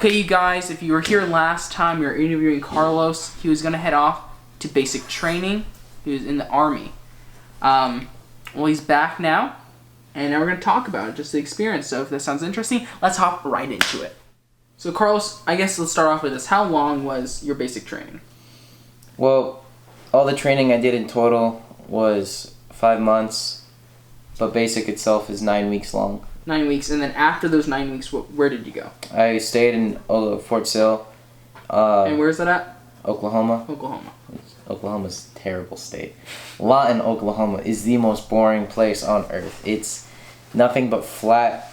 Okay, you guys, if you were here last time, we were interviewing Carlos. He was going to head off to basic training. He was in the Army. Well, he's back now, and now we're going to talk about it, just the experience. So if that sounds interesting, let's hop right into it. So, Carlos, I guess let's start off with this. How long was your basic training? Well, all the training I did in total was 5 months, but basic itself is 9 weeks long. 9 weeks, and then after those 9 weeks, where did you go? I stayed in Fort Sill. And where's that at? Oklahoma. Oklahoma's a terrible state. Lawton, Oklahoma is the most boring place on earth. It's nothing but flat.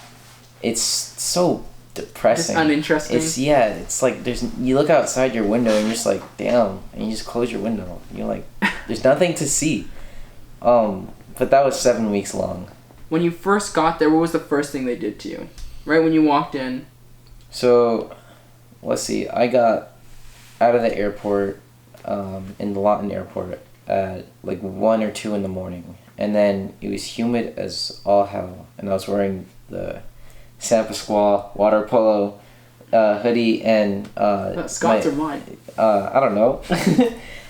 It's so depressing. Just uninteresting. It's like you look outside your window and you're just like, damn, and you just close your window. You're like, there's nothing to see. But that was 7 weeks long. When you first got there, what was the first thing they did to you? Right when you walked in. So, let's see. I got out of the airport, in the Lawton airport, at like 1 or 2 in the morning. And then it was humid as all hell. And I was wearing the San Pasquale water polo hoodie and... Scots or mine? I don't know.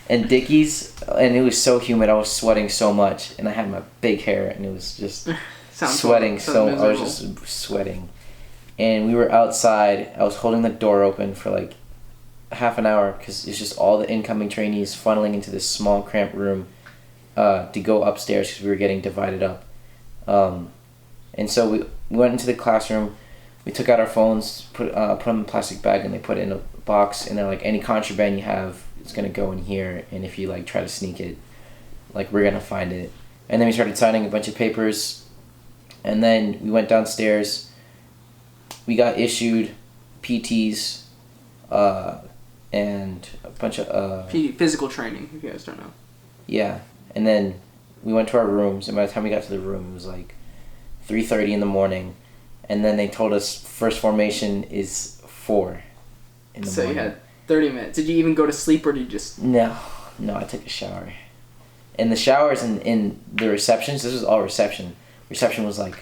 And Dickies, and it was so humid. I was sweating so much, and I had my big hair, and it was just sweating. I was just sweating, and we were outside. I was holding the door open for like half an hour because it's just all the incoming trainees funneling into this small, cramped room to go upstairs because we were getting divided up. And so we went into the classroom. We took out our phones, put them in a plastic bag, and they put it in a box. And they're like, any contraband you have, it's gonna go in here, and if you like try to sneak it, like we're gonna find it. And then we started signing a bunch of papers, and then we went downstairs. We got issued PTs, and a bunch of physical training. If you guys don't know. Yeah, and then we went to our rooms, and by the time we got to the room, it was like 3:30 in the morning, and then they told us first formation is 4 in the morning. So you had 30 minutes. Did you even go to sleep, or did you just... No, I took a shower. And the showers in the receptions, this was all reception. Reception was like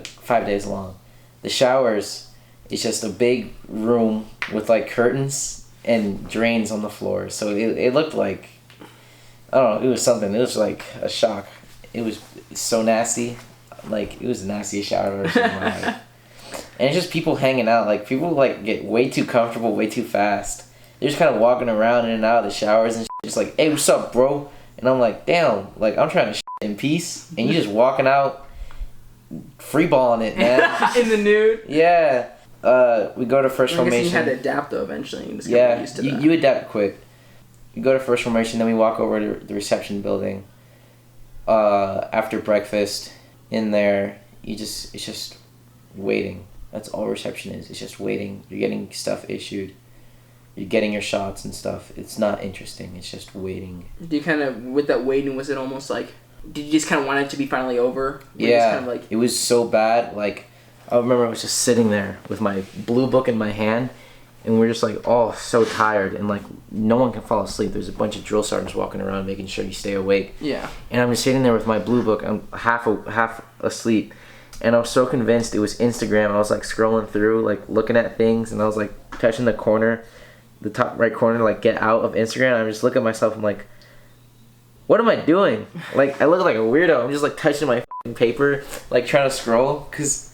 5 days long. The showers, it's just a big room with like curtains and drains on the floor. So it looked like, I don't know, it was something. It was like a shock. It was so nasty. Like, it was the nastiest shower I've ever seen in my life. And it's just people hanging out. Like, people like get way too comfortable way too fast. They're just kind of walking around in and out of the showers and shit, just like, hey, what's up, bro? And I'm like, damn, like, I'm trying to shit in peace, and you just walking out, freeballing it, man. In the nude? Yeah. We go to first formation. I guess you had to adapt, though, eventually. You just got used to that. You adapt quick. We go to first formation, then we walk over to the reception building. After breakfast, in there, it's just waiting. That's all reception is. It's just waiting. You're getting stuff issued. You're getting your shots and stuff. It's not interesting. It's just waiting. Do you kind of, with that waiting, was it almost like, did you just kind of want it to be finally over? Yeah, kind of like... it was so bad. Like, I remember I was just sitting there with my blue book in my hand, and we're just like, all so tired, and like, no one can fall asleep. There's a bunch of drill sergeants walking around making sure you stay awake. Yeah. And I'm just sitting there with my blue book. I'm half asleep. And I was so convinced it was Instagram. I was like scrolling through, like looking at things, and I was like touching the corner, the top right corner, like get out of Instagram. I'm just looking at myself. I'm like, what am I doing? Like, I look like a weirdo. I'm just like touching my paper, like trying to scroll, cause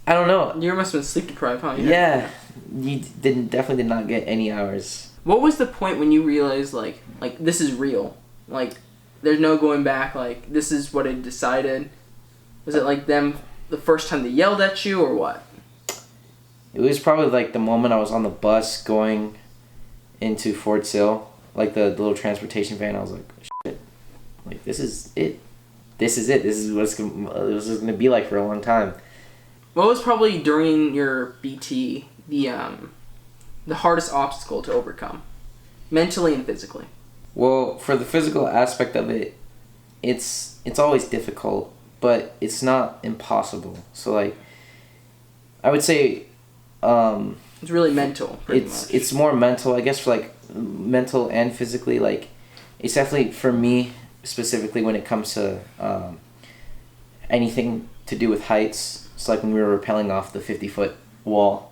I don't know. You must have been sleep deprived, huh? Yeah, you definitely did not get any hours. What was the point when you realized like this is real? Like, there's no going back. Like, this is what I decided. Was it like them the first time they yelled at you, or what? It was probably like the moment I was on the bus going into Fort Sill, like the little transportation van. I was like, shit, like this is it. This is it. This is what this is gonna be like for a long time. What was probably during your BT the hardest obstacle to overcome, mentally and physically? Well, for the physical aspect of it, it's always difficult, but it's not impossible. So like, I would say, it's really mental. It's more mental, I guess, for like mental and physically. Like, it's definitely for me specifically when it comes to anything to do with heights. It's like when we were rappelling off the 50-foot wall.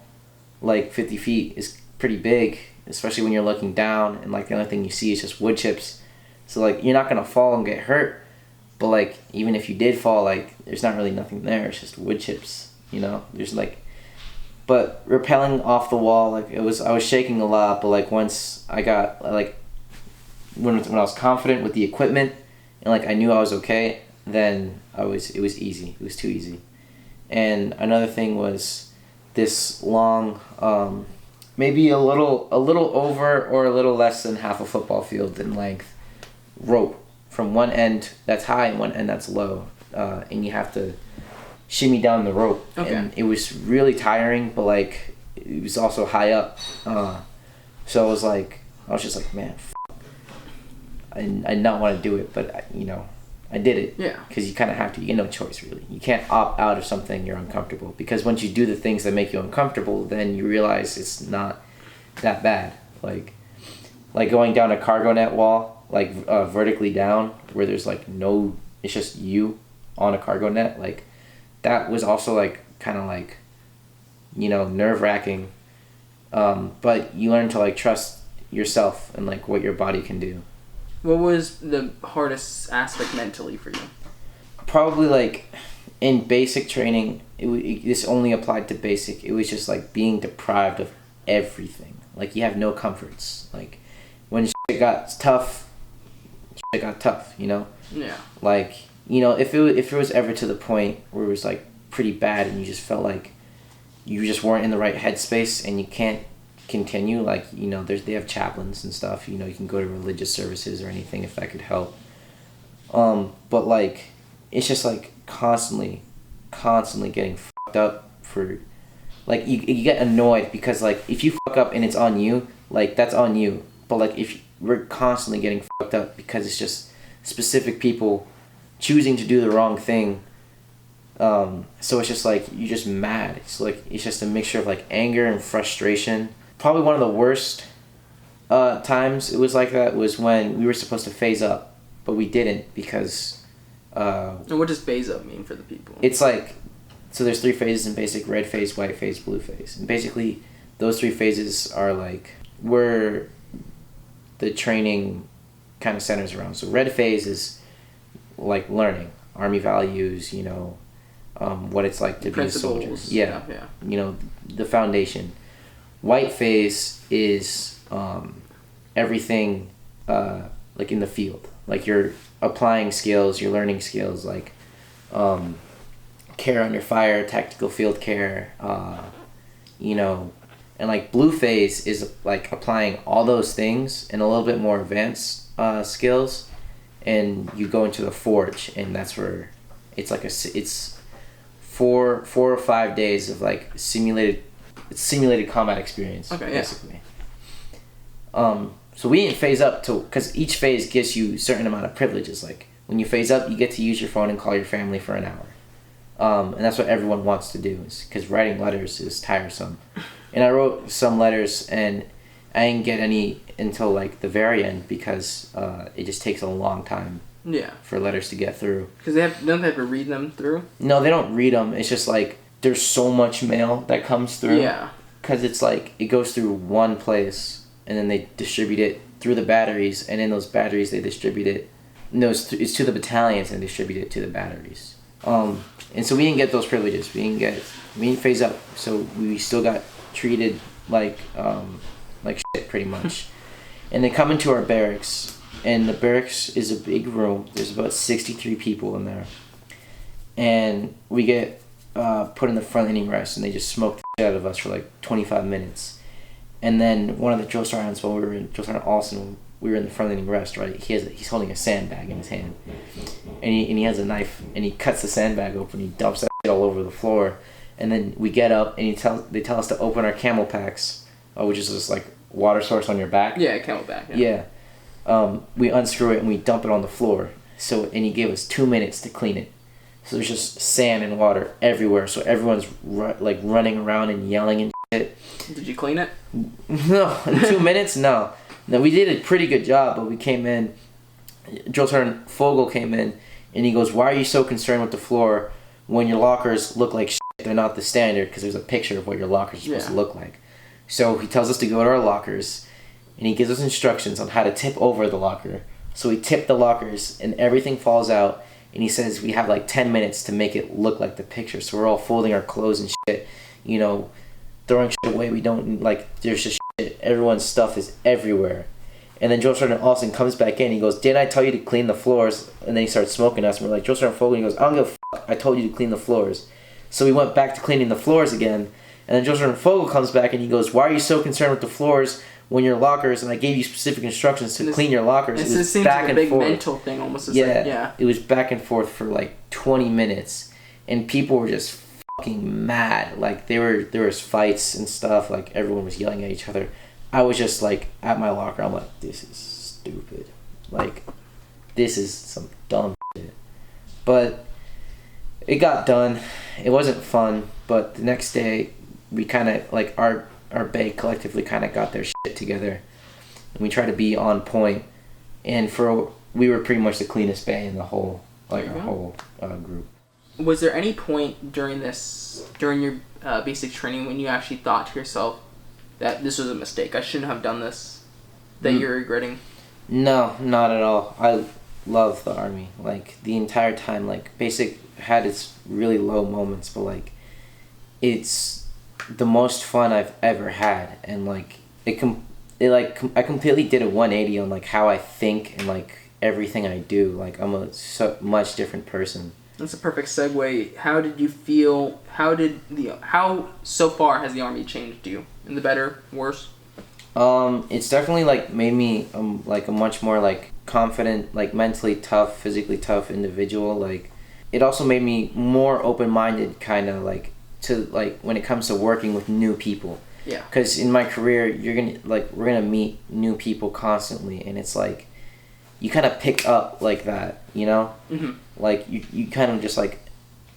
like 50 feet is pretty big, especially when you're looking down and like the only thing you see is just wood chips. So like you're not gonna fall and get hurt, but like even if you did fall, like there's not really nothing there. It's just wood chips, you know. There's like, but rappelling off the wall, like I was shaking a lot, but like once I got like when I was confident with the equipment and like I knew I was okay, then it was easy. It was too easy. And another thing was this long, maybe a little over or a little less than half a football field in length rope from one end that's high and one end that's low, and you have to shimmy down the rope. Okay. And it was really tiring, but like it was also high up, so I was just like, man, I did not want to do it, but you know, I did it. Yeah. Because you kind of have to. You get no choice, really. You can't opt out of something you're uncomfortable, because once you do the things that make you uncomfortable, then you realize it's not that bad. Like going down a cargo net wall, like vertically down, where there's like no, it's just you on a cargo net. Like that was also like kind of like, you know, nerve-wracking. But you learn to like trust yourself and like what your body can do. What was the hardest aspect mentally for you? Probably like in basic training, this only applied to basic. It was just like being deprived of everything. Like you have no comforts. Like when shit got tough, it got tough, you know? Yeah. Like, you know, if it was ever to the point where it was like pretty bad and you just felt like you just weren't in the right headspace and you can't continue, like, you know, they have chaplains and stuff, you know, you can go to religious services or anything if that could help, but like it's just like constantly getting fucked up for like you get annoyed because like if you fuck up and it's on you, like that's on you, but like if we're constantly getting fucked up because it's just specific people choosing to do the wrong thing, so it's just like you're just mad. It's like it's just a mixture of like anger and frustration. Probably one of the worst times it was like that was when we were supposed to phase up, but we didn't because... and what does phase up mean for the people? It's like... So there's 3 phases in basic: red phase, white phase, blue phase. And basically, those 3 phases are like where the training kind of centers around. So red phase is like learning, Army values, you know, what it's like to be a soldier. Yeah. You know, the foundation. White phase is everything like in the field. Like you're applying skills, you're learning skills like care under fire, tactical field care, you know, and like blue phase is like applying all those things and a little bit more advanced skills, and you go into the forge, and that's where it's like it's 4 or 5 days of like simulated combat experience, okay, basically. So we didn't phase up because each phase gives you a certain amount of privileges. Like when you phase up, you get to use your phone and call your family for an hour, and that's what everyone wants to do. Because writing letters is tiresome, and I wrote some letters and I didn't get any until like the very end because it just takes a long time. Yeah. For letters to get through. Because don't they have to read them through? No, they don't read them. It's just like there's so much mail that comes through. Yeah. Because it's like it goes through one place and then they distribute it through the batteries, and in those batteries they distribute it. No, it's to the battalions and distribute it to the batteries. And so we didn't get those privileges. We didn't phase up. So we still got treated like shit pretty much. And they come into our barracks. And the barracks is a big room. There's about 63 people in there. And we get put in the front inning rest, and they just smoke the shit out of us for like 25 minutes. And then one of the drill sergeants, while we were in Drill Sergeant Austin, we were in the front inning rest, right? He's holding a sandbag in his hand. And he has a knife, and he cuts the sandbag open, he dumps that shit all over the floor. And then we get up, and they tell us to open our camel packs, which is just like water source on your back. Yeah, camelback. Yeah. We unscrew it and we dump it on the floor. And he gave us 2 minutes to clean it. So there's just sand and water everywhere. So everyone's running around and yelling and shit. Did you clean it? No, in 2 minutes, no. No, we did a pretty good job, but we came in. Drill Sergeant Fogel came in, and he goes, "Why are you so concerned with the floor when your lockers look like shit? They're not the standard," because there's a picture of what your lockers are supposed to look like. So he tells us to go to our lockers, and he gives us instructions on how to tip over the locker. So we tip the lockers, and everything falls out, and he says we have like 10 minutes to make it look like the picture. So we're all folding our clothes and shit, throwing shit away. We don't, there's just shit. Everyone's stuff is everywhere. And then Joe Sergeant Austin comes back in. He goes, "Didn't I tell you to clean the floors?" And then he starts smoking us. And we're like, "Joe Sergeant Fogel." And he goes, "I don't give a fuck. I told you to clean the floors." So we went back to cleaning the floors again. And then Joe Sergeant Fogel comes back and he goes, "Why are you so concerned with the floors when your lockers? And I gave you specific instructions to clean your lockers." It seems back like a big mental thing almost. Yeah. It was back and forth for like 20 minutes. And people were just fucking mad. Like there was fights and stuff. Like everyone was yelling at each other. I was just like at my locker. I'm like, this is stupid. Like, this is some dumb shit. But it got done. It wasn't fun. But the next day, we kind of like our bay collectively kind of got their shit together, and we tried to be on point. And we were pretty much the cleanest bay in the whole group. Was there any point during your basic training when you actually thought to yourself that this was a mistake, I shouldn't have done this, that you're regretting? No, not at all. I love the Army. Like, the entire time, like, basic had its really low moments, but, like, it's the most fun I've ever had. And, like, I completely did a 180 on, like, how I think and, like, everything I do. Like, I'm a much different person. That's a perfect segue. How did you feel? How so far has the Army changed you? In the better, worse? It's definitely like made me like a much more like confident, like mentally tough, physically tough individual. Like it also made me more open-minded, kind of like to like when it comes to working with new people. Yeah. Because in my career, we're gonna meet new people constantly, and it's like you kind of pick up like that, Mm-hmm. Like you kind of just like,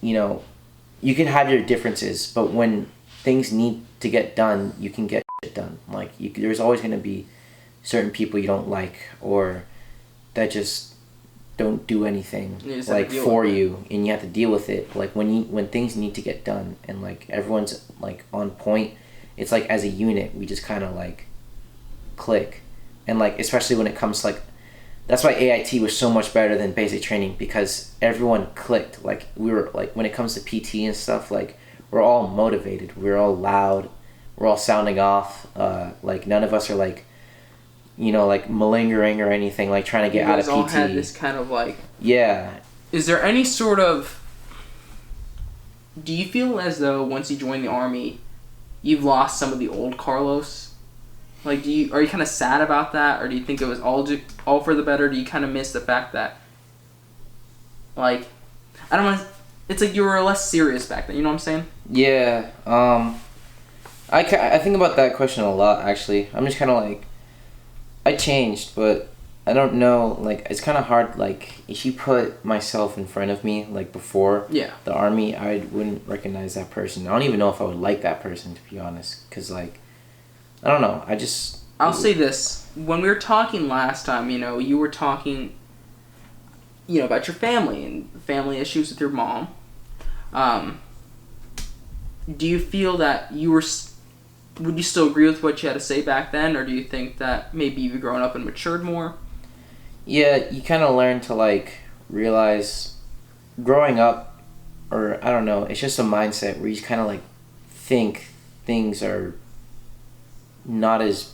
you can have your differences, but when things need to get done, you can get it done. Like there's always going to be certain people you don't like or that just don't do anything like for you, and you have to deal with it. Like when things need to get done and like everyone's like on point, it's like as a unit we just kind of like click, and like especially when it comes to like. That's why AIT was so much better than basic training, because everyone clicked. Like we were like when it comes to PT and stuff, like we're all motivated. We're all loud. We're all sounding off. Like none of us are like, like malingering or anything. Like trying to get out of PT. You guys all had this kind of like. Yeah. Is there any sort of? Do you feel as though once you join the Army, you've lost some of the old Carlos? Like, are you kind of sad about that, or do you think it was all for the better? Do you kind of miss the fact that, like, I don't want. It's like you were less serious back then. You know what I'm saying? Yeah. I think about that question a lot. Actually, I'm just kind of like, I changed, but I don't know. Like, it's kind of hard. Like, if you put myself in front of me, like before the Army, I wouldn't recognize that person. I don't even know if I would like that person, to be honest, because like. I don't know. I'll say this. When we were talking last time, you were talking, about your family and family issues with your mom. Do you feel that would you still agree with what you had to say back then, or do you think that maybe you've grown up and matured more? Yeah, you kind of learn to, like, realize growing up, or I don't know, it's just a mindset where you kind of, like, think things are not as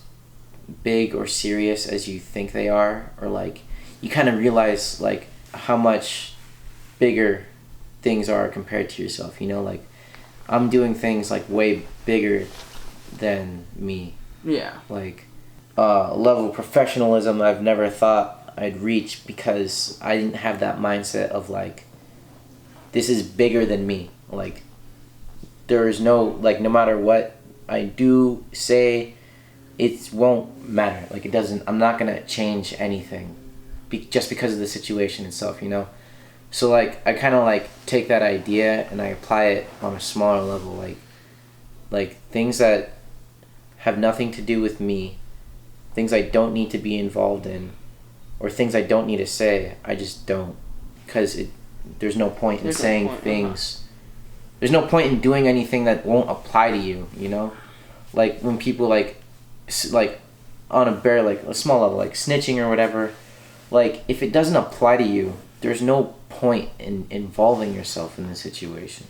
big or serious as you think they are, or like you kind of realize like how much bigger things are compared to yourself, like I'm doing things like way bigger than me, like a level of professionalism I've never thought I'd reach, because I didn't have that mindset of like this is bigger than me. Like there is no, like, no matter what I do, say, it won't matter. Like, it doesn't, I'm not going to change anything just because of the situation itself, So, like, I kind of, like, take that idea and I apply it on a smaller level. Like things that have nothing to do with me, things I don't need to be involved in, or things I don't need to say, I just don't. Because there's no point in saying things. There's no point in doing anything that won't apply to you, like when people like on a bare like a small level like snitching or whatever, like if it doesn't apply to you, there's no point in involving yourself in the situation.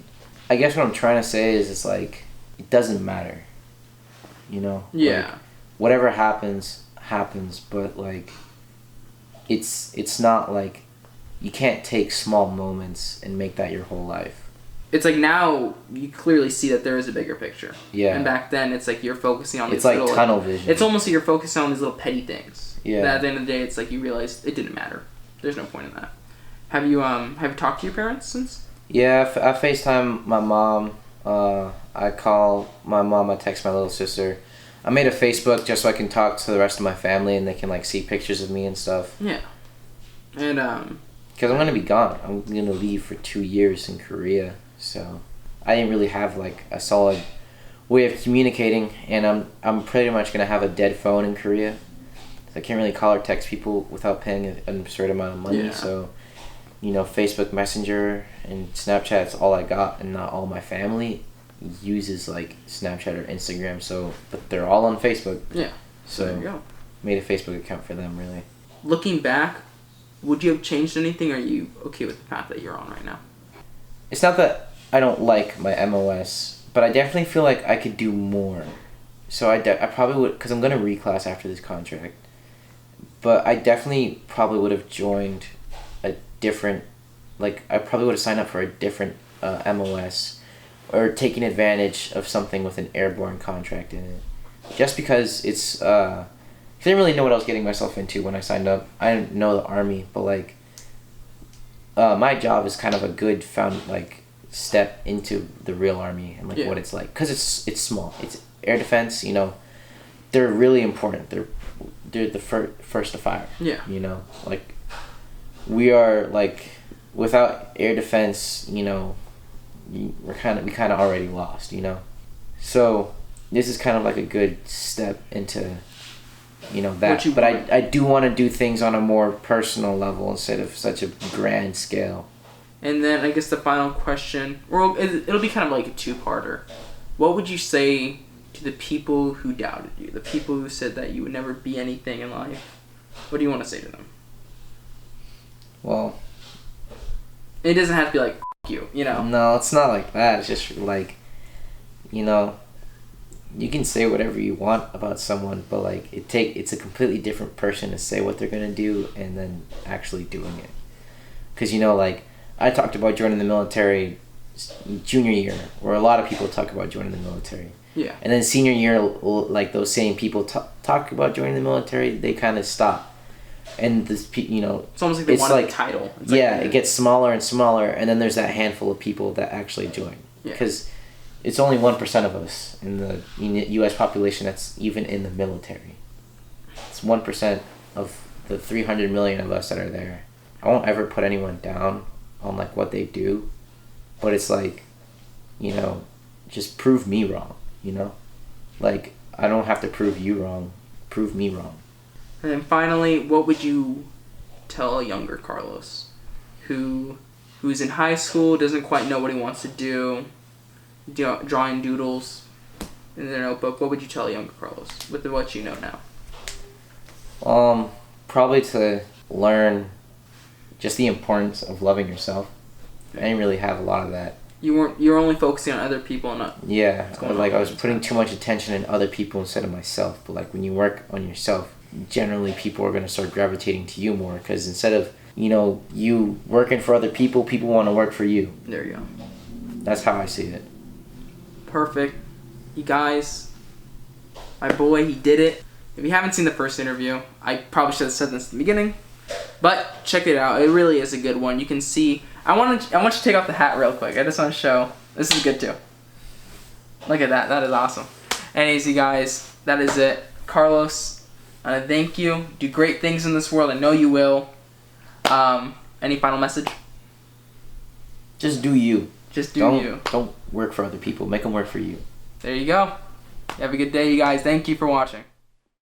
I guess what I'm trying to say is it's like it doesn't matter, you know. Yeah. Like, whatever happens, but like it's not like you can't take small moments and make that your whole life. It's like now you clearly see that there is a bigger picture. Yeah. And back then it's like you're focusing on these it's like little, tunnel vision. It's almost like you're focusing on these little petty things. Yeah. That at the end of the day it's like you realize it didn't matter. There's no point in that. Have you talked to your parents since? Yeah, I FaceTime my mom. I call my mom. I text my little sister. I made a Facebook just so I can talk to the rest of my family and they can like see pictures of me and stuff. Yeah. And because I'm gonna be gone. I'm gonna leave for 2 years in Korea, so I didn't really have like a solid way of communicating, and I'm pretty much gonna have a dead phone in Korea. I can't really call or text people without paying an absurd amount of money. Yeah. So, you know, Facebook Messenger and Snapchat's all I got, and not all my family uses like Snapchat or Instagram. So, but they're all on Facebook. Yeah. So there you go. Made a Facebook account for them. Really. Looking back, would you have changed anything, or are you okay with the path that you're on right now? It's not that I don't like my MOS, but I definitely feel like I could do more. So I probably would, because I'm going to reclass after this contract. But I definitely probably would have joined a different, like I probably would have signed up for a different MOS or taken advantage of something with an airborne contract in it. Just because it's, I didn't really know what I was getting myself into when I signed up. I didn't know the Army, but like, my job is kind of a good step into the real Army and like what it's like. Because it's small. It's air defense, you know. They're really important. They're the first to fire. Yeah. You know, like we are like without air defense, you know, we kind of already lost, you know. So this is kind of like a good step into, you know, that. But I do want to do things on a more personal level instead of such a grand scale. And then I guess the final question, or it'll be kind of like a two-parter. What would you say to the people who doubted you, the people who said that you would never be anything in life? What do you want to say to them? Well, it doesn't have to be like F you, you know. No, it's not like that. It's just like, you know, you can say whatever you want about someone, but like it's a completely different person to say what they're gonna do and then actually doing it. Because, you know, like I talked about joining the military junior year, where a lot of people talk about joining the military. Yeah. And then senior year, like those same people talk about joining the military, they kind of stop. And this, you know, it's almost like they want a title. It's it gets smaller and smaller, and then there's that handful of people that actually join. Because it's only 1% of us in the U.S. population that's even in the military. It's 1% of the 300 million of us that are there. I won't ever put anyone down on like what they do, but it's like, you know, just prove me wrong, you know? Like, I don't have to prove you wrong. Prove me wrong. And then finally, what would you tell a younger Carlos who's in high school, doesn't quite know what he wants to do, drawing doodles in their notebook? What would you tell a younger Carlos with what you know now? Probably to learn just the importance of loving yourself. I didn't really have a lot of that. You were only focusing on other people and not. Yeah, like I was putting too much attention in other people instead of myself. But like when you work on yourself, generally people are going to start gravitating to you more, because instead of, you know, you working for other people, people want to work for you. There you go. That's how I see it. Perfect. You guys, my boy, he did it. If you haven't seen the first interview, I probably should have said this at the beginning, but check it out. It really is a good one. You can see. I want you to take off the hat real quick. I just want to show. This is good too. Look at that. That is awesome. Anyways, you guys, that is it. Carlos, thank you. Do great things in this world. I know you will. Any final message? Just do you. Just do you. Don't work for other people. Make them work for you. There you go. Have a good day, you guys. Thank you for watching.